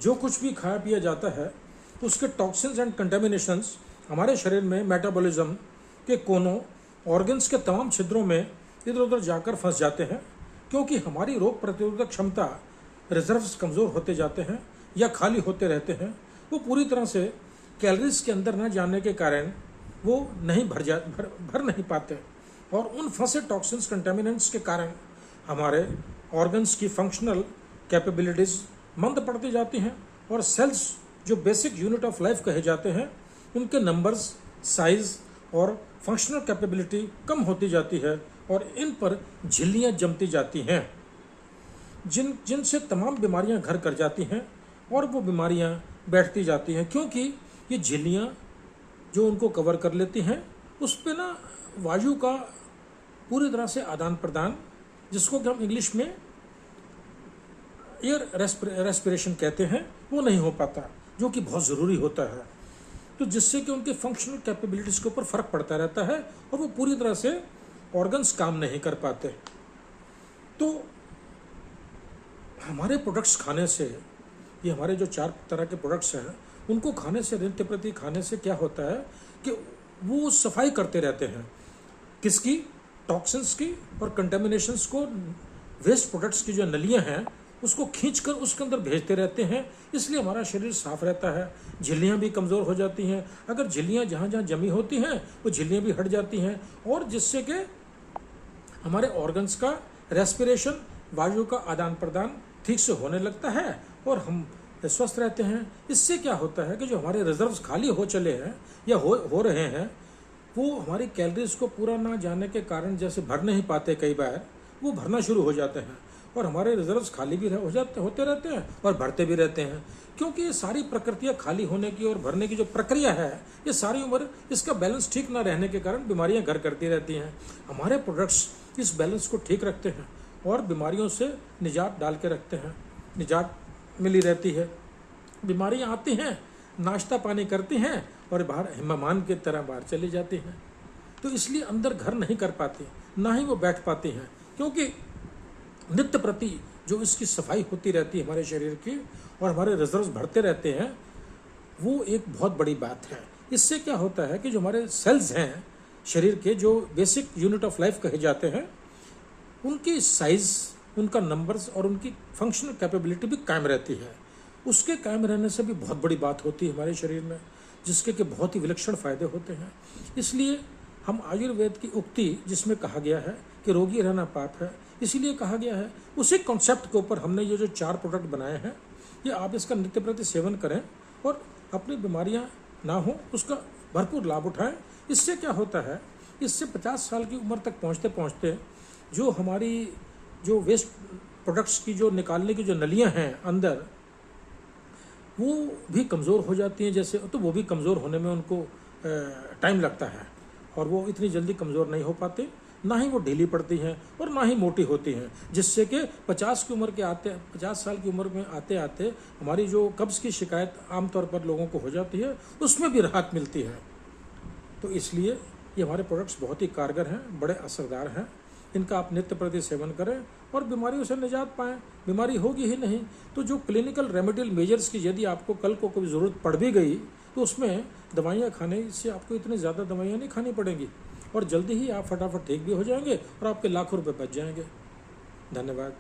जो कुछ भी खाया पिया जाता है उसके टॉक्सिन्स एंड कंटेमिनेशंस हमारे शरीर में मेटाबॉलिज्म के कोनों ऑर्गन्स के तमाम छिद्रों में इधर उधर जाकर फंस जाते हैं, क्योंकि हमारी रोग प्रतिरोधक क्षमता रिजर्व्स कमज़ोर होते जाते हैं या खाली होते रहते हैं। वो पूरी तरह से कैलोरीज के अंदर न जाने के कारण वो नहीं भर नहीं पाते, और उन फंसे टॉक्सिन्स कंटेमिनेंट्स के कारण हमारे ऑर्गन्स की फंक्शनल कैपेबिलिटीज़ मंद पड़ती जाती हैं, और सेल्स जो बेसिक यूनिट ऑफ लाइफ कहे जाते हैं उनके नंबर्स, साइज और फंक्शनल कैपेबिलिटी कम होती जाती है, और इन पर झिल्लियाँ जमती जाती हैं जिनसे तमाम बीमारियां घर कर जाती हैं, और वो बीमारियां बैठती जाती हैं, क्योंकि ये झिल्लियां जो उनको कवर कर लेती हैं उस पर ना वायु का पूरी तरह से आदान प्रदान, जिसको कि हम इंग्लिश में एयर रेस्पिरेशन कहते हैं, वो नहीं हो पाता, जो कि बहुत ज़रूरी होता है। तो जिससे कि उनके फंक्शनल कैपेबिलिटीज़ के ऊपर फ़र्क पड़ता रहता है और वो पूरी तरह से ऑर्गन्स काम नहीं कर पाते। तो हमारे प्रोडक्ट्स खाने से, ये हमारे जो 4 तरह के प्रोडक्ट्स हैं, उनको खाने से, नित्य प्रति खाने से क्या होता है कि वो सफाई करते रहते हैं। किसकी? टॉक्सिन्स की और कंटेमिनेशंस को, वेस्ट प्रोडक्ट्स की जो नलियां हैं उसको खींचकर उसके अंदर भेजते रहते हैं। इसलिए हमारा शरीर साफ रहता है, झिल्लियाँ भी कमज़ोर हो जाती हैं। अगर झिल्लियाँ जहाँ जहाँ जमी होती हैं वो झिल्लियाँ भी हट जाती हैं, और जिससे कि हमारे ऑर्गन्स का रेस्पिरेशन, वायु का आदान प्रदान ठीक से होने लगता है और हम स्वस्थ रहते हैं। इससे क्या होता है कि जो हमारे रिजर्व्स खाली हो चले हैं या हो रहे हैं, वो हमारी कैलोरीज को पूरा ना जाने के कारण जैसे भर नहीं पाते, कई बार वो भरना शुरू हो जाते हैं, और हमारे रिजर्व्स खाली भी होते रहते हैं और भरते भी रहते हैं। क्योंकि ये सारी प्रकृतियाँ खाली होने की और भरने की जो प्रक्रिया है, ये सारी उम्र इसका बैलेंस ठीक ना रहने के कारण बीमारियाँ घर करती रहती हैं। हमारे प्रोडक्ट्स इस बैलेंस को ठीक रखते हैं और बीमारियों से निजात डाल के रखते हैं, निजात मिली रहती है। बीमारियाँ आती हैं, नाश्ता पानी करती हैं और बाहर मेहमान की तरह बाहर चली जाती हैं। तो इसलिए अंदर घर नहीं कर पाती, ना ही वो बैठ पाती हैं, क्योंकि नित्य प्रति जो इसकी सफाई होती रहती है हमारे शरीर की और हमारे रिजर्व्स भरते रहते हैं, वो एक बहुत बड़ी बात है। इससे क्या होता है कि जो हमारे सेल्स हैं शरीर के, जो बेसिक यूनिट ऑफ लाइफ कहे जाते हैं, उनकी साइज, उनका नंबर्स और उनकी फंक्शनल कैपेबिलिटी भी कायम रहती है। उसके कायम रहने से भी बहुत बड़ी बात होती है हमारे शरीर में, जिसके के बहुत ही विलक्षण फ़ायदे होते हैं। इसलिए हम आयुर्वेद की उक्ति, जिसमें कहा गया है कि रोगी रहना पाप है, इसीलिए कहा गया है, उसी कॉन्सेप्ट के ऊपर हमने ये जो 4 प्रोडक्ट बनाए हैं, ये आप इसका नित्य प्रति सेवन करें और अपनी बीमारियां ना हो उसका भरपूर लाभ उठाएं। इससे क्या होता है, इससे 50 साल की उम्र तक पहुँचते पहुँचते जो हमारी जो वेस्ट प्रोडक्ट्स की जो निकालने की जो नलियां हैं अंदर, वो भी कमज़ोर हो जाती हैं जैसे, तो वो भी कमज़ोर होने में उनको टाइम लगता है और वो इतनी जल्दी कमज़ोर नहीं हो पाते, ना ही वो ढीली पड़ती हैं और ना ही मोटी होती हैं, जिससे कि 50 साल की उम्र में आते आते हमारी जो कब्ज़ की शिकायत आमतौर पर लोगों को हो जाती है, उसमें भी राहत मिलती है। तो इसलिए ये हमारे प्रोडक्ट्स बहुत ही कारगर हैं, बड़े असरदार हैं। इनका आप नित्य प्रति सेवन करें और बीमारियों से निजात पाएं। बीमारी होगी ही नहीं, तो जो क्लिनिकल रेमेडियल मेजर्स की यदि आपको कल को कोई ज़रूरत पड़ भी गई तो उसमें दवाइयाँ खाने से आपको इतनी ज़्यादा दवाइयाँ नहीं खानी पड़ेंगी और जल्दी ही आप फटाफट ठीक भी हो जाएंगे और आपके लाखों रुपए बच जाएंगे। धन्यवाद।